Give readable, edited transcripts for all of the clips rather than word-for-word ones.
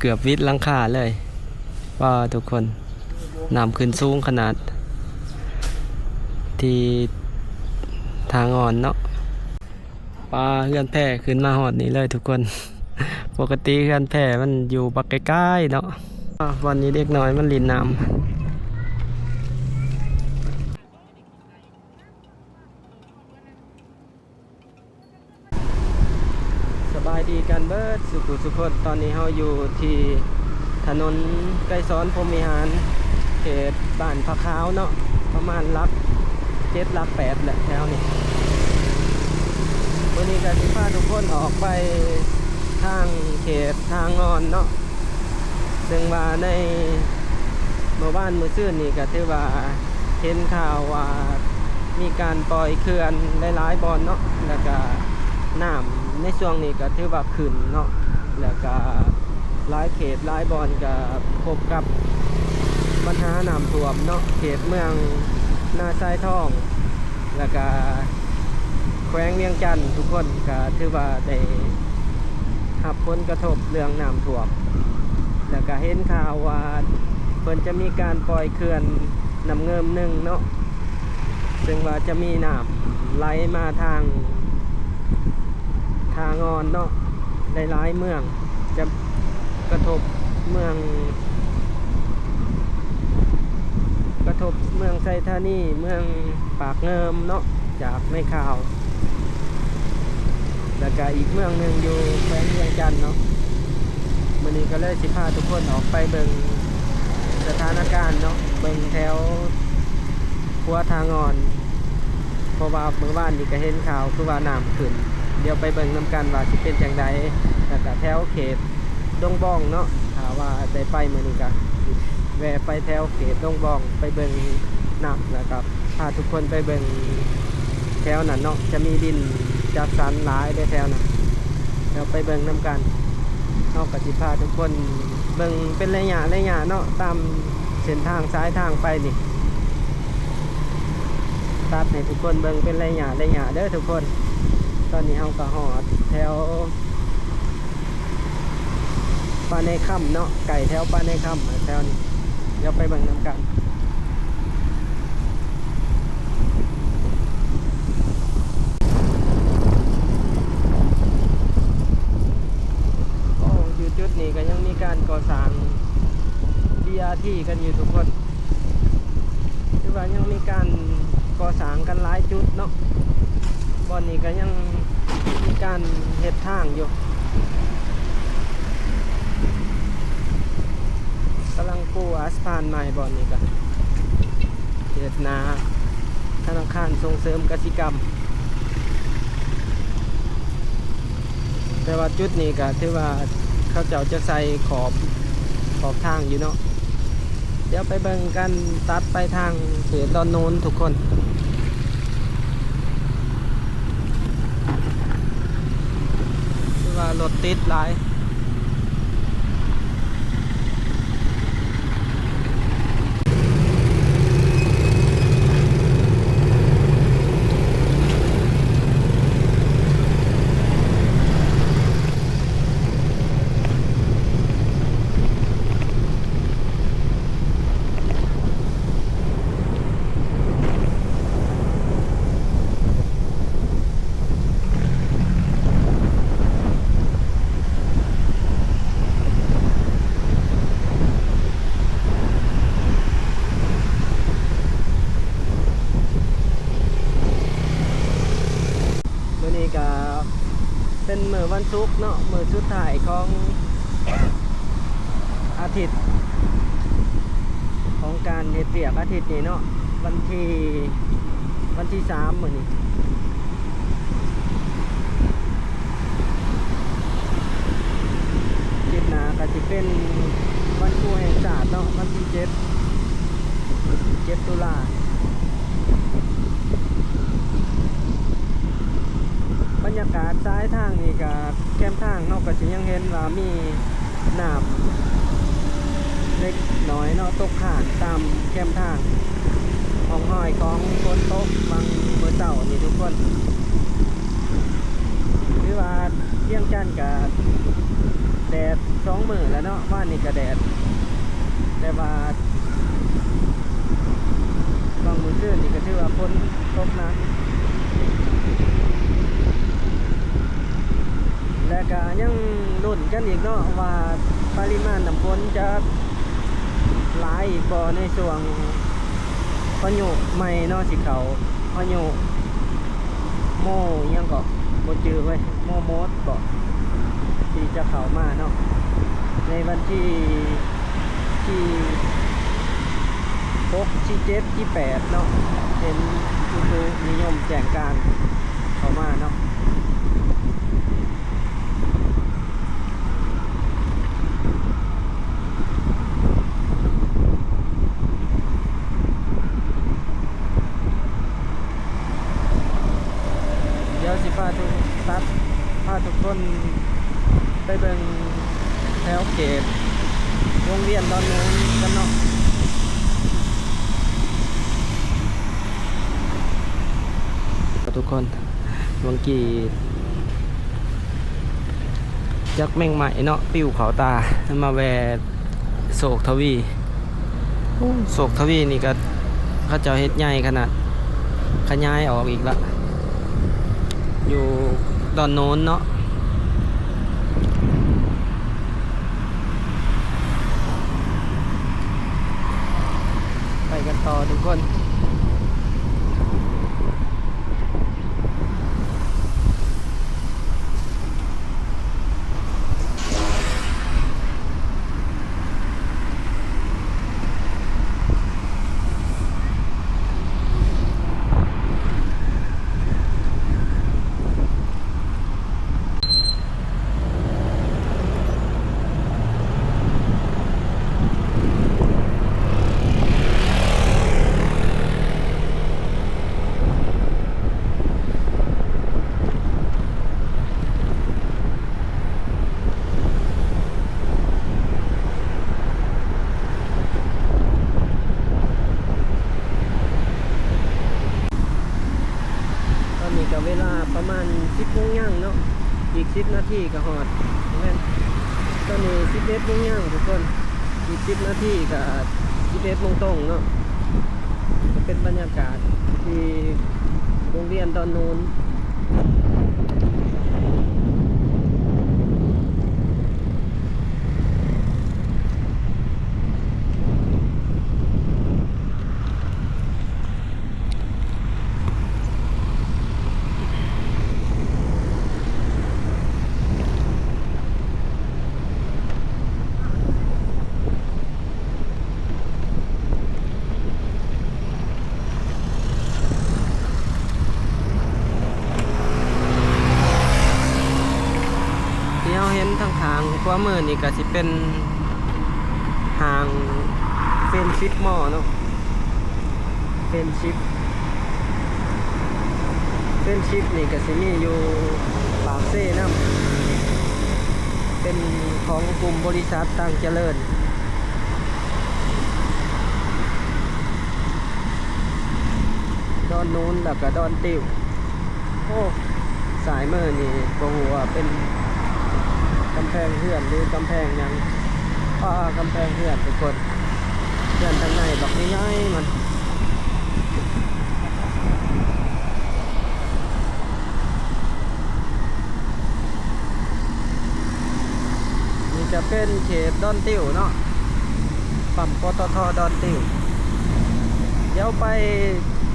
เกือบวิดหลังคาเลยว่าทุกคนน้ำขึ้นสูงขนาดที่ทางอ่อนเนาะปลาเฮือนแพร่ขึ้นมาหอดนี้เลยทุกคน ปกติเฮือนแพร่มันอยู่บักใกล้ๆเนาะวันนี้เด็กน้อยมันลินน้ำสบายดีกันเบิดสุขุสุขตอนนี้เราอยู่ที่ถนนไกรสอนพรหมิหารเขตบ้านพะขาวเนาะประมาณลัก7ลัก8แหละแถวนี้วันนี้ก็สิพาทุกคนออกไปทางเขตทางงอนเนาะซึ่งว่าในเมื่อวานมื้อซื่นนี่ก็ถือว่าเห็นข่าวว่ามีการปล่อยเขื่อนหลายๆบ่อนเนาะแล้วก็น้ำในช่วงนี้ก็ถือว่าขึ้นเนาะแล้วก็หลายเขตหลายบ่อนก็พบกับปัญหาน้ำท่วมเนาะเขตเมืองนาทรายทองแล้วก็แขวงเวียงจันทน์ทุกคนก็ถือว่าได้รับผลกระทบเรื่องน้ำท่วมแล้วก็เห็นข่าวว่าเพิ่นจะมีการปล่อยเขื่อนน้ำเงิมหนึ่งเนาะซึ่งว่าจะมีน้ำไหลมาทางงอนเนาะหลายๆเมืองจะกระทบเมืองไซธานีเมืองปากเงิมเนาะจากในข่าวแล้วก็อีกเมืองหนึ่งอยู่แขวงเวียงจันทน์เนาะมื้อนี้ก็เลยสิพาทุกคนออกไปเบิ่งสถานการณ์เนาะเบิ่งแถวหัวทางอ่อนเพราะว่าเมื่อวานนี้ก็เห็นข่าวคือว่าน้ำขึ้นเดี๋ยวไปเบิ่งนำกันว่าสิเป็นจังไดแล้วก็แถวเขตดงบ้องเนาะถ้าว่าได้ไปมื้อนี้ก็แวะไปแถวเขตดงบ้องไปเบิ่งน้ำแล้วก็พาทุกคนไปเบิ่งแถวนั้นเนาะจะมีดินจัดสรรหลายได้แถวนั้นเดี๋ยวไปเบิ่งนำกันเนาะก็สิพาทุกคนเบิ่งเป็นระยะเนาะตามเส้นทางซ้ายทางไปนี่ตัดให้ทุกคนเบิ่งเป็นระยะเด้อทุกคนตอนนี้เฮาก็ฮอดแถวปาในค่ำเนาะไก่แถวปาในค่ำแถวนี้เดี๋ยวไปเบิ่งนำกันอยู่จุดนี้ก็ยังมีการก่อสร้าง BRT กันอยู่ทุกคนคือว่ายังมีการก่อสร้างกันหลายจุดเนาะบ่อนนี้ก็ยังมีการเฮ็ดทางอยู่กำลังปูอัสพานใหม่บ่อนนี้ก็เฮ็ดนาธนาคารส่งเสริมกสิกรรมแต่ว่าจุดนี้ก็ถือว่าเขาเจ้าจะใส่ขอบทางอยู่เนาะเดี๋ยวไปเบิ่งกันตัดไปทางเขตดอนโนนทุกคนคือว่ารถติดหลายเป็นมื้อวันศุกร์เนาะมื้อสุดท้ายของอาทิตย์ของการเฮ็ดเวียกอาทิตย์นี้เนาะวันที่3มื้อนี้อาทิตย์หน้าก็สิเป็นวันครูแห่งชาติเนาะวันที่7ตุลาบรรยากาศซ้ายทางนี่ก็แคมทางเนาะก็สิยังเห็นว่ามีน้ำเล็กน้อยเนาะตกข้างตามแคมทางของห้อยของคนตกบางเมื่อเช้านี่ทุกคนหรือว่าเที่ยงจันทร์กับ แดด2 มื้อแล้วเนาะว่านนี่ก็แดดแต่ว่าบางมื้อคืนนี่ก็ถือว่าฝนตกหนักและก็ยังลุ้นกันอีกเนาะว่าปริมาณน้ำฝนจะหลายอีกบ่ในช่วงพายุใหม่เนาะสิเขาพายุโมยังก็บ่จื้อไว้โมโมดบ่ที่จะเข้ามาเนาะในวันที่6ที่7ที่8เนาะเห็นอุตุนิยมแจ้งการเข้ามาเนาะเดี๋ยวสิพาทุกคนไปเบิ่งแถวเขตวงเวียนดอนนูนกันเนาะทุกคนเมื่อกี้จักแมงใหม่เนาะปิ้วเขาตามาแวโศกทวีโศกทวีนี่ก็เขาเจ้าเฮ็ดใหญ่ขนาดขยายออกอีกละอยู่ดอนโน้นเนาะไปกันต่อทุกคนเวลาประมาณ10 โมงย่างเนาะอีก10 นาทีก็ฮอดแม่นตอนนี้11 โมงย่างทุกคนอีก10 นาทีก็11 โมงตรงเนาะจะเป็นบรรยากาศที่โรงเรียนดอนนูนเห็นทางทางขวามือนี่ก็สิเป็นทางเฟนชิปมอเนาะเฟนชิปนี่ก็สิมีอยู่ปากเซ่น้ำเป็นของกลุ่มบริษัทต่างเจริญดอนนูนแล้วก็ดอนติวโอ้สายมือนี่บ่ฮู้ว่าเป็นกำแพงเพื่อนหรือกำแพงยังกำแพงเพื่อนทุกคนเพื่อนทางในบอกง่ายๆมันนี่จะเป็นเขตดอนติวเนาะปั๊มปตทดอนติวเดี๋ยวไป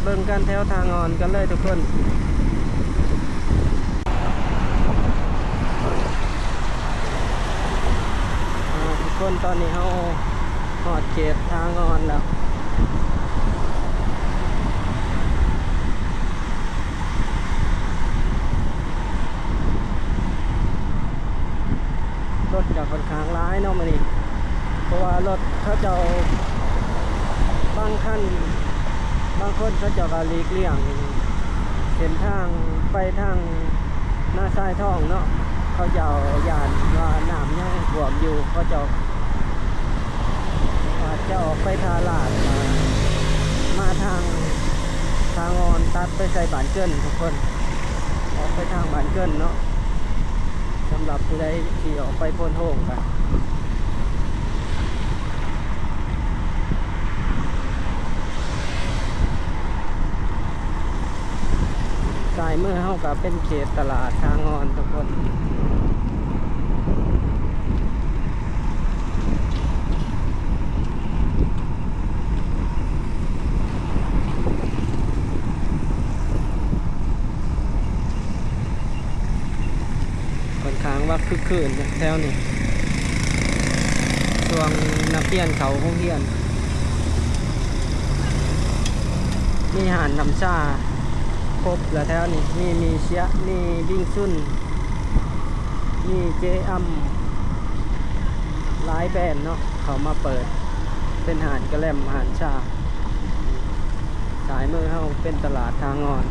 เบิ่งกันแถวทางงอนกันเลยทุกคนตอนนี้เขาหอดเขตทางงอนแล้วรถจะค่อนข้างร้ายเนาะมันนี่เพราะว่ารถเขาจะบางคันบางคนเขาจะหลีกเลี่ยงเส้นทางไปทางหน้าซ้ายท่องเนาะเขาจะยานว่าน้ำยังท่วมอยู่เขาจะออกไปทาลาดมาทางงอนตัดไปใส่บ้านเกินทุกคนออกไปทางบ้านเกินเนาะส สำหรับผู้ใดที่ออกไปพ้นโฮงกันสายมือเฮากับเป็นเขตตลาดทางงอนทุกคนค่อนข้างว่าคึกคืนแถวนี้ช่วงนักเรียนเขาห้องเรียนมีอาหารน้ำชาครบแล้วแถวนี้มีเชียมีวิ่งซุ่นมีเจอัมหลายแบรนด์เนาะเขามาเปิดเป็นอาหารกระแลมอาหารชาสายมือเฮาเป็นตลาดทางงอน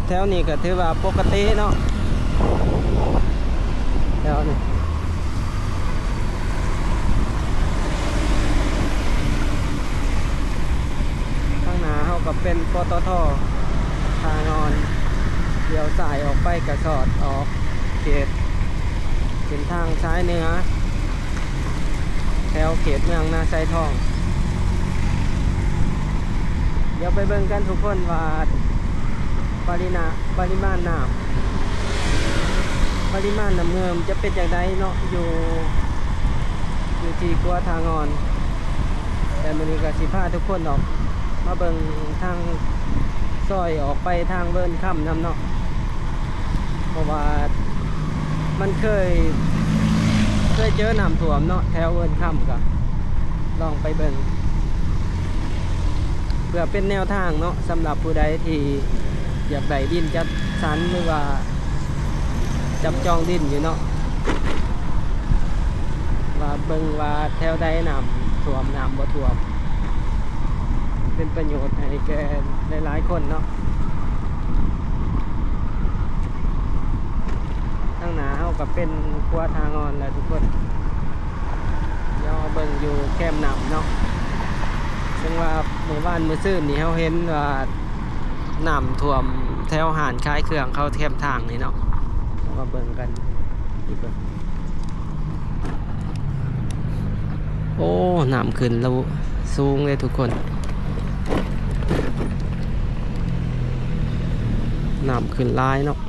แถวนี้ก็ถือว่าปกติเนาะแถวนี้ข้างหน้าเขาก็เป็นปตท.ทางงอนเลี้ยวซ้ายออกไปกระสอดออกเขตเป็นทางซ้ายเหนือแถวเขตเมืองนาไซทองเดี๋ยวไปเบิ่งกันทุกคนว่าปริมาณน้ำเงิมจะเป็นอย่างไรเนาะอยู่ที่กัวทางงอนแต่มื้อนี้ก็สิพาทุกคนออกมาเบิ่งทางซอยออกไปทางเวิร์นค่ำนำเนาะเพราะว่ามันเคยเจอน้ำท่วมเนาะแถวเวิร์นค่ำก็ลองไปเบิ่งเพื่อเป็นแนวทางเนาะสำหรับผู้ใดที่อยากได้ดินจัดสรรหรือว่าจับจองดินอยู่เนาะว่าเบิ่งว่าแถวใดน้ำท่วมน้ำบ่ท่วมเป็นประโยชน์ให้แก่หลายๆคนเนาะทางหน้าเฮาก็เป็นครัวทางงอนแหละทุกคนย่อเบิ่งอยู่แคมน้ำเนาะซึ่งว่าหมู่บ้านมื้อซื่นนี่เฮาเห็นว่าน้ำท่วมแถวหานคล้ายเครื่องเข้าเทียมทางนี่เนาะมาเบิ่งกันอีกเบิ่งโอ้น้ำขึ้นแล้วสูงเลยทุกคนน้ำขึ้นหลายเนาะ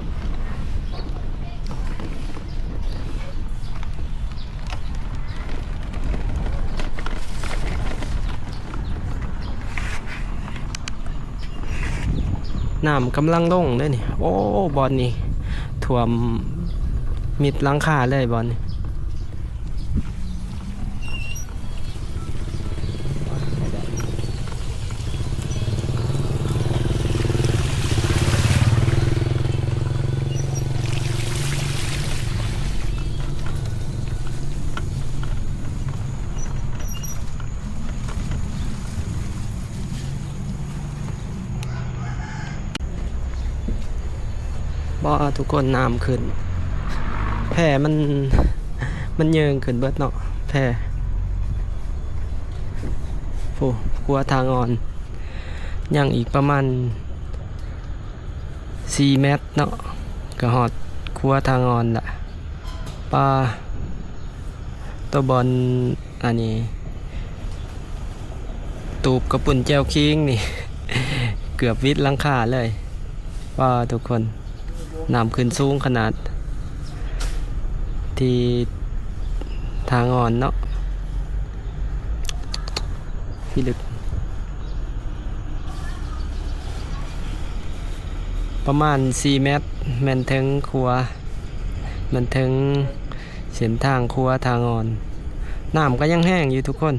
น้ำกำลังลงเลยนี่โอ้บอลนี่ท่วมมิดหลังคาเลยบอลนี่บ่ทุกคนน้ำขึ้นแพมันเยิงขึ้นเบิดเนาะแพโอ้กลัวทางอ่อนยังอีกประมาณ4 เมตรเนาะก็หอดครัวทางอ่อนละไป ปลาตัวบอลอันนี้ตูบกระปุ่นแจวคิงนี่ เกือบวิดหลังคาเลยว่าทุกคนน้ำขึ้นสูงขนาดที่ทางอ่อนเนาะที่ลึกประมาณ4 เมตรแม่นถึงครัวมันถึงเส้นทางครัวทางอ่อนน้ำก็ยังแห้งอยู่ทุกคน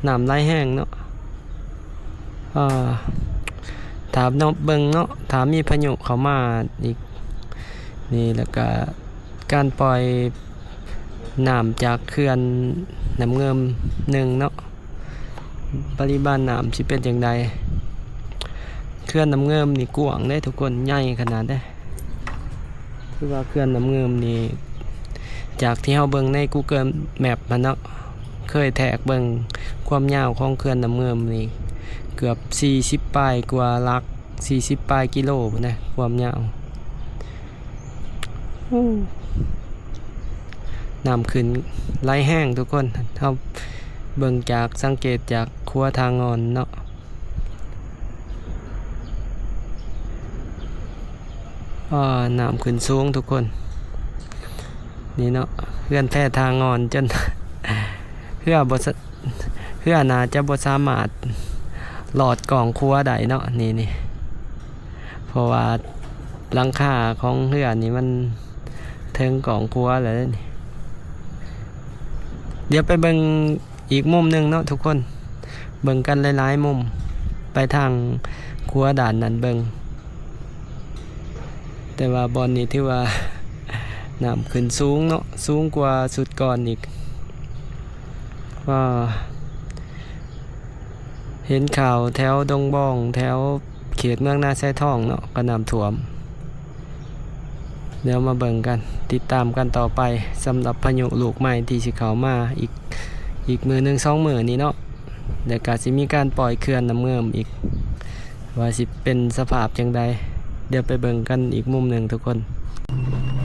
น้ำไหลแห้งเนาะถามเนาะเบิ่งเนาะถามมีพายุเข้ามาอีกนี่แล้วก็การปล่อยน้ำจากเขื่อนน้ำเงิมหนึ่งเนาะปริมาณน้ำสิเป็นอย่างไรเขื่อนน้ำเงิมนี่กว้างได้ทุกคนใหญ่ขนาดได้คือว่าเขื่อนน้ำเงิมนี่จากที่เราเบิ่งใน Google Map มันเนาะเคยแทกเบิ่งความยาวของเขื่อนน้ำเงิมนี่เกือบ40 ปลายกว่าลัก40 ปลายกิโลนะความยาวน้ำขึ้นไหลแห้งทุกคนเราเบิ่งจากสังเกตจากครัวทางอ่อนเนาะน้ำขึ้นสูงทุกคนนี่เนาะเพื่อนแพร่ทางอ่อนจน เพื่อน่าจะบ่สามารถหลอดกล่องครัวได้เนาะนี่เพราะว่าหลังคาของเรือนี่มันถึงกล่องครัวแล้วนี่เดี๋ยวไปเบิ่งอีกมุมหนึ่งเนาะทุกคนเบิ่งกันหลายๆมุมไปทางครัวด่านนั้นเบิ่งแต่ว่าบอลนี่ที่ว่าน้ำขึ้นสูงเนาะสูงกว่าสุดก่อนอีกว่าเห็นข่าวแถวดงบองแถวเขตเมืองนาไซทองเนาะก็น้ำท่วมเดี๋ยวมาเบิ่งกันติดตามกันต่อไปสำหรับพายุลูกใหม่ที่สิเข้ามาอีกมือหนึ่ง2 มือนี้เนาะเดี๋ยวก็สิมีการปล่อยเขื่อนน้ำเงิมอีกว่าสิเป็นสภาพจังใดเดี๋ยวไปเบิ่งกันอีกมุมหนึ่งทุกคน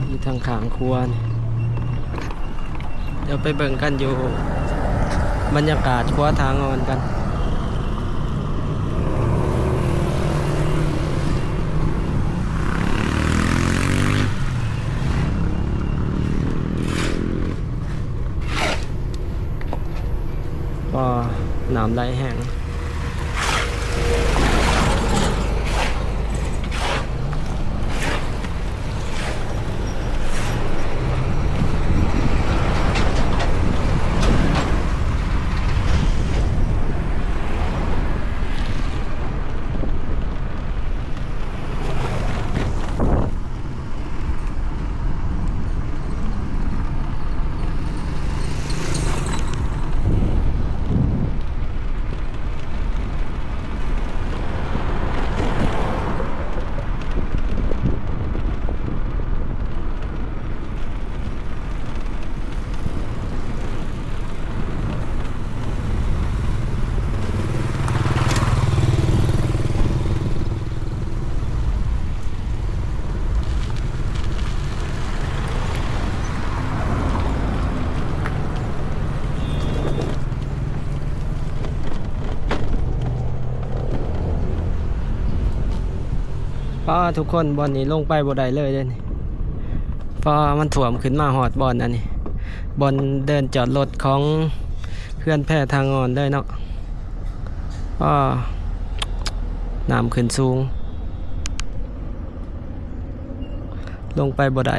อยู่ทางข้างครัวเดี๋ยวไปเบิ่งกันอยู่บรรยากาศครัวทางอ่อนกันก็น้ำไหลแห้งทุกคนบอลนี้ลงไปบ่ได้เลยนี่เพราะมันถ่วมขึ้นมาหอดบอลอันนี้บอลเดินจอดรถของเพื่อนแพร่ทางอ่อนได้เนาะน้ำขึ้นสูงลงไปบ่ได้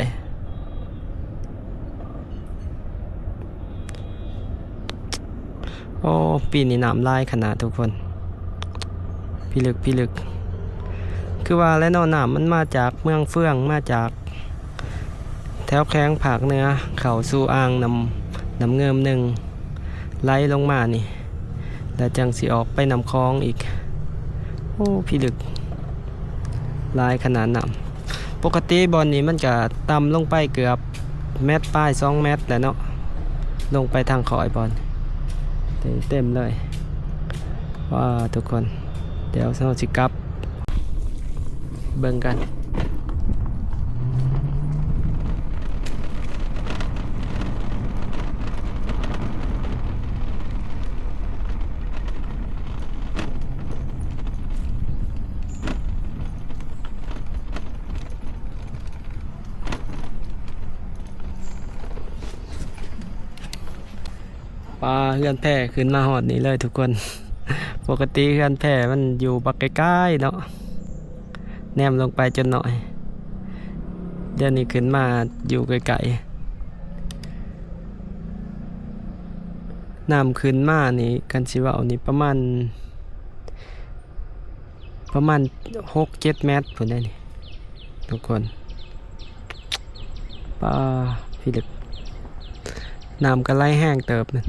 ปีนี้น้ำลายขนาดทุกคนพี่ลึกคือว่าและนอนน้ำมันมาจากเมืองเฟื่องมาจากแถวแข้งภาคเหนือเข้าสู่อ่างน้ำเงิมหนึ่งไหลลงมานี่แล้วจังสิออกไปน้ำคลองอีกพี่ลึกลายขนาดน้ำปกติบอลนี้มันจะต่ำลงไปเกือบ1 เมตรปลาย2 เมตรแล้วเนาะลงไปทางขอยบอลเต็มเลยว่าทุกคนเดี๋ยวเราสิกลับเบิ่งกัน ปลาเฮือนแพร่ขึ้นมาหอดนี้เลยทุกคน ปกติเฮือนแพร่มันอยู่บักใกล้ๆเนาะแนมลงไปจนหน่อยเดี๋ยวนี้ขึ้นมาอยู่ไกลๆน้ำขึ้นมานี่กันสิว่าเอานี่ประมาณ6-7 เมตรพุ่นได้นี่ทุกคนปลาพี่ดึกน้ำก็ไหลแห้งเติบนั่น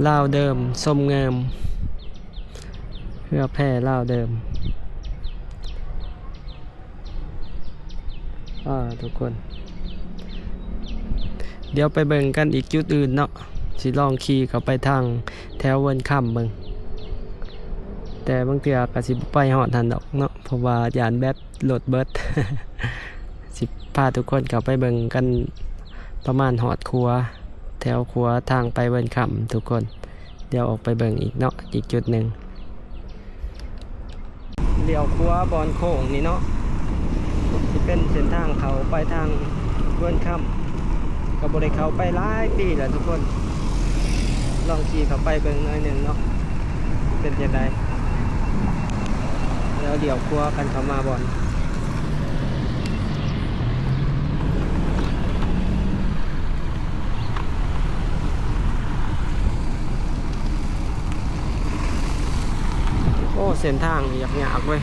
ลาวเดิมส้มเงิมเพื่อแพร่ลาวเดิมทุกคนเดี๋ยวไปเบิ่งกันอีกจุดอื่นเนาะสิลองขี่เข้าไปทางแถวเวินค่ำเบิ่งแต่บางเทื่อก็สิบ่ไปฮอดหันดอกเนาะเพราะว่ายานแบตโหลดเบิด สิพาทุกคนเข้าไปเบิ่งกันประมาณฮอดครัวแถวครัวทางไปเวินค่ำทุกคนเดี๋ยวออกไปเบิ่งอีกเนาะอีกจุดหนึ่งเลี้ยวครัวบอนโค้งนี่เนาะที่เป็นเส้นทางเขาไปทางเวินค่ำก็บ่ได้เข้าไปหลายปีแล้วทุกคนลองขี่เข้าไปเบิ่งหน่อยหนึ่งเนาะเป็นจังไดแล้วเดี๋ยวครัวกันเข้ามาบ่อนโอ้เส้นทางยากๆเว้ย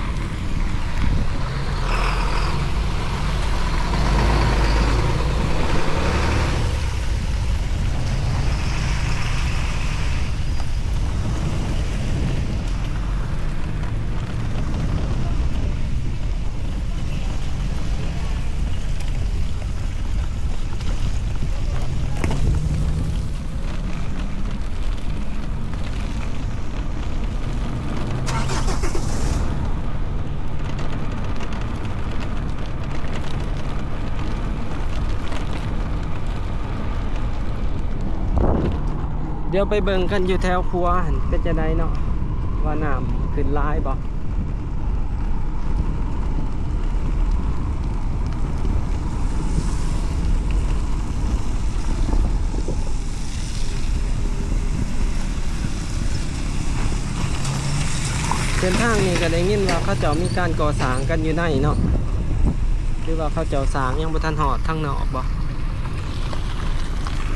เดี๋ยวไปเบิ่งกันอยู่แถวครัวเป็นจะไดเนาะว่าน้ำขึ้นร้ายบ่เส้นทางนี้ก็ได้ยินว่าเขาเจ้ามีการก่อสร้างกันอยู่ในเนาะหรือว่าเขาเจ้าสร้างยังบ่ทันหอดทางนอกบ่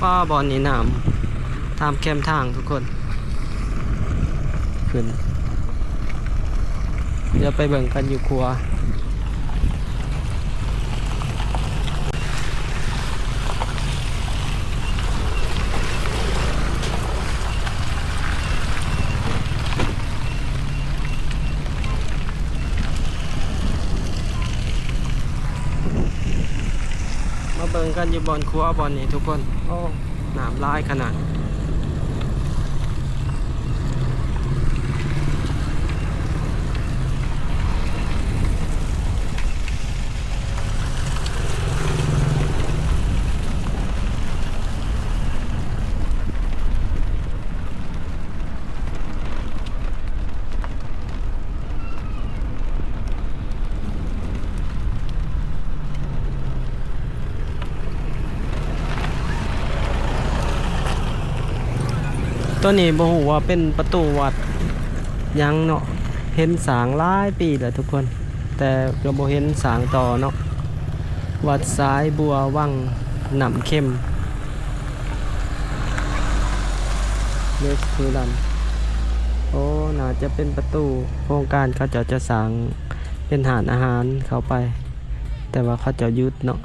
ป้าบอนนี่น้ำตามแคมทางทุกคนขึ้นเดี๋ยวไปเบิ่งกันอยู่ครัวมาเบิ่งกันอยู่บอนครัวบอนนี่ทุกคนโอ้น้ำลายขนาดตัวนี้บ่ฮู้ว่าเป็นประตูวัดยังเนาะเห็นสร้างหลายปีแล้วทุกคนแต่ก็บ่เห็นสร้างต่อเนาะวัดสายบัววังหนำเข้มเลสทูลันโอ้น่าจะเป็นประตูโครงการเขาจะสร้างเป็นหารอาหารเข้าไปแต่ว่าเขาจะยึดเนาะ5965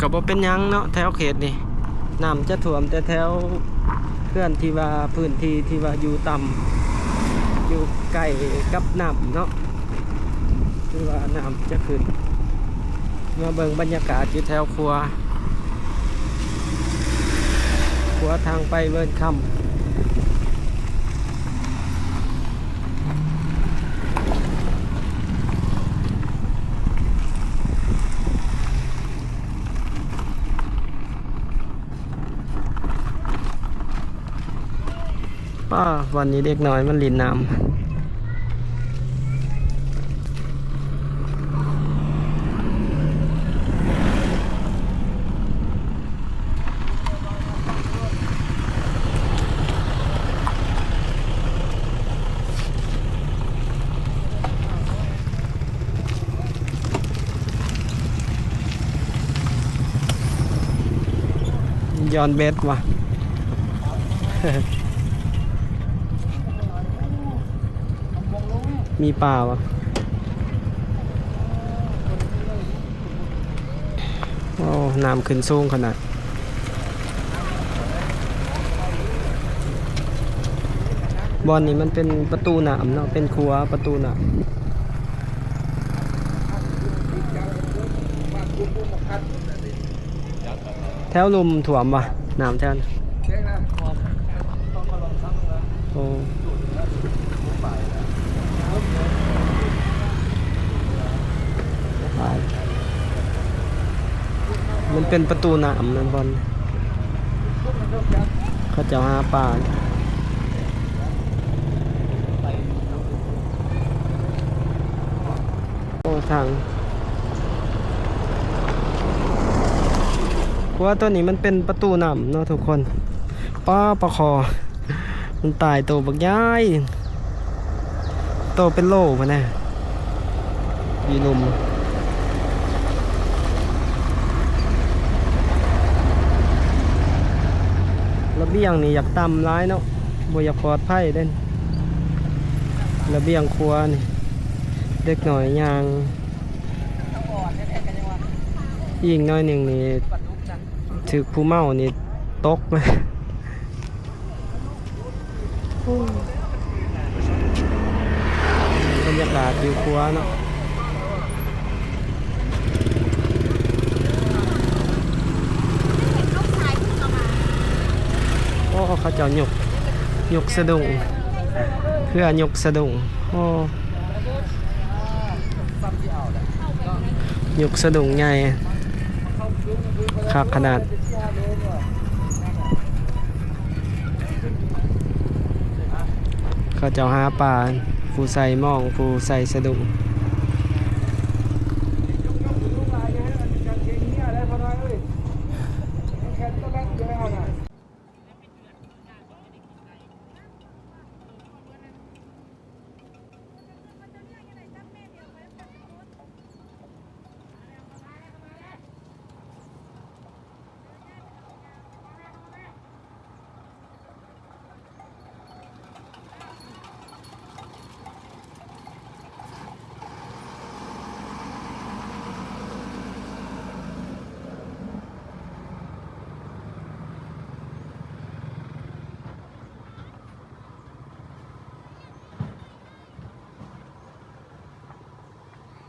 ก็บ่เป็นหยังเนาะแถวเขตนี่น้ำจะท่วมแต่แถวเพื่อนที่ว่าพื้นที่ที่ว่าอยู่ต่ำอยู่ใกล้กับน้ำเนาะที่ว่าน้ำจะขึ้นมาเบิ่งบรรยากาศอยู่แถวครัวทางไปเวิร์นคำวันนี้เด็กน้อยมันลินน้ำย้อนเบสว่ะ มีป่าวะโอ้น้ำขึ้นสูงขนาดบอนนี้มันเป็นประตูน้ำเนาะเป็นครัวประตูน้ำแถวลุมถ่วมวะน้ำแถวโอ้มันเป็นประตูน้ำนั่นบอลเขาจะหาปลาโอ้ทางเพราะว่าตัวนี้มันเป็นประตูน้ำเนาะทุกคนป้าปลาคอมันตายโตบักย้ายโตเป็นโล่พะนะยีลุมระเบียงนี่อยากต่ำร้ายเนาะบ่อยากปลอดภัยเด่นระเบียงครัวนี่เด็กหน่อยยางยิงน้อยหนึ่งนี่ถือผู้เมานี่ตกเลยบรรยากาศอยู่ครัวเนาะโอ้เขาเจ้าหยกสะดุ้งเพื่อหยกสะดุ้งโอ้หยกสะดุ้งใหญ่คักขนาดเขาเจ้าหาปลาผู้ใส่หม้องผู้ใส่สะดุ้ง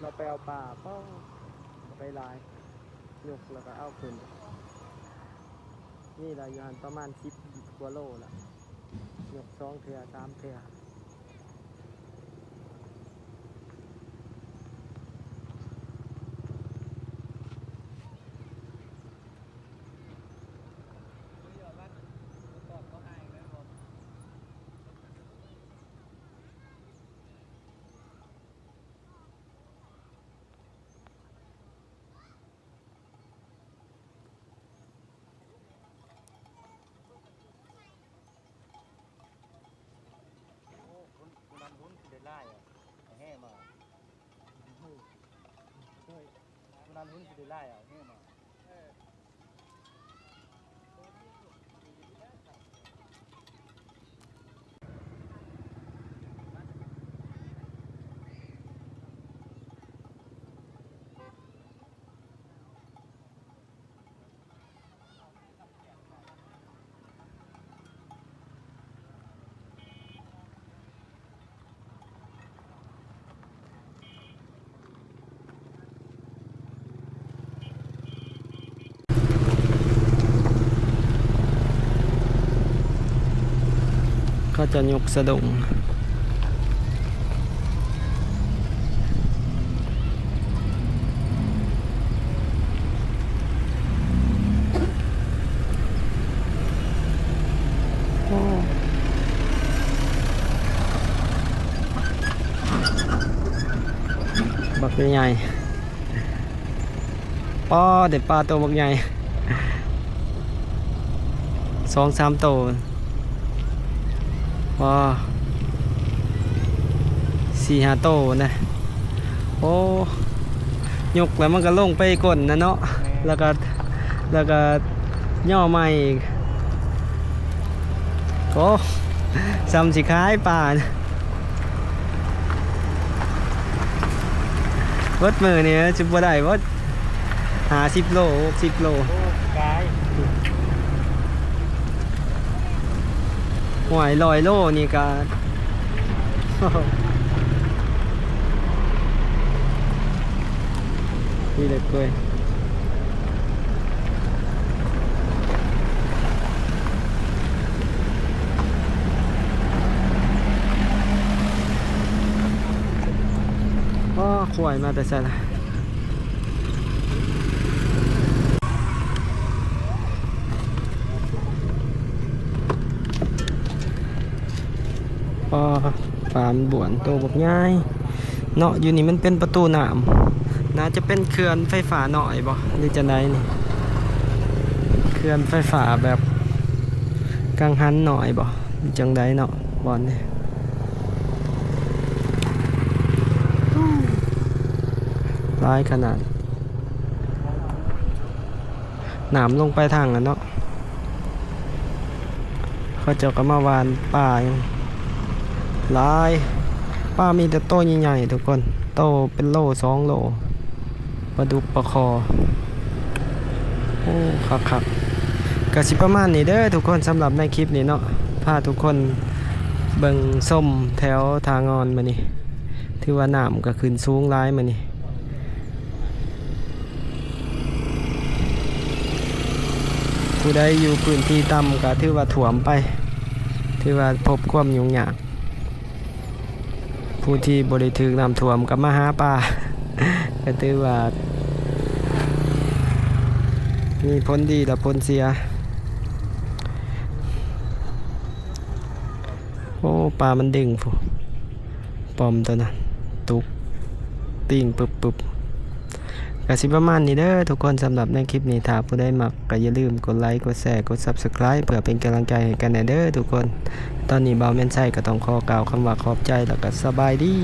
เราไปเอาปลาป้องไปลายยกแล้วก็เอาขึ้นนี่เราอยู่หันประมาณ10 กว่าโลละยก2 เทื่อ 3 เทื่อไล่แห่มานั้นหุ้นสิไล่แห่มา เขาจะยกสะดุ้งบักใหญ่ป้อเด็ดปลาตัวบักใหญ่2-3 ตัวป้อ4-5 ตัวนะโอ้ยกแล้วมันก็ลงไปก้นนะเนาะแล้วก็ย่อใหม่อีกโอ้ซ้ำสิคล้ายปลานะวัดมือเนี่ยจุบได้วัด50 โล60 โลหวย100 โลนี่ก็ นี่เลยกล้วยอ๋อขวายมาแต่ใส่ละอ๋อฟาร์มบ่วนโตบักง่ายเนาะอยู่นี่มันเป็นประตูน้ำน่าจะเป็นเขื่อนไฟฟ้าหน่อยบ่หรือจะได้นี่เขื่อนไฟฟ้าแบบกังหันหน่อยบ่จังได้เนาะบอลนี่ร้ายขนาดหนามลงไปทางแล้วเนาะเขาเจ้าก็มาวานป่ายังร้ายป้ามีแต่โตใหญ่ๆทุกคนโตเป็นโล2 โลปลาดุกปลาคอโอ้คักๆกะสิประมาณนี้เด้อทุกคนสำหรับในคลิปนี้เนาะพาทุกคนเบิ่งส้มแถวทางอนมานี่ถือว่าน้ำก็ขึ้นสูงร้ายมานี่ผู้ใดอยู่พื้นที่ต่ำก็ถือว่าถ่วมไปถือว่าพบความยุ่งยากผู้ที่บริถึกน้ำท่วมกับมาหาปลา ก็ถือว่ามีผลดีและผลเสียโอ้ปลามันดึงผู้ปอมตัวนั้นตุกติ่งปึบกสิประมาณนี้เด้อทุกคนสำหรับในคลิปนี้ถ้าผู้ใดมักก็อย่าลืมกดไลค์กดแชร์กด Subscribe เพื่อเป็นกำลังใจให้กันเด้อทุกคนตอนนี้บ่าวแม่นไส้ก็ต้องขอกล่าวคำว่าขอบใจแล้วก็สบายดี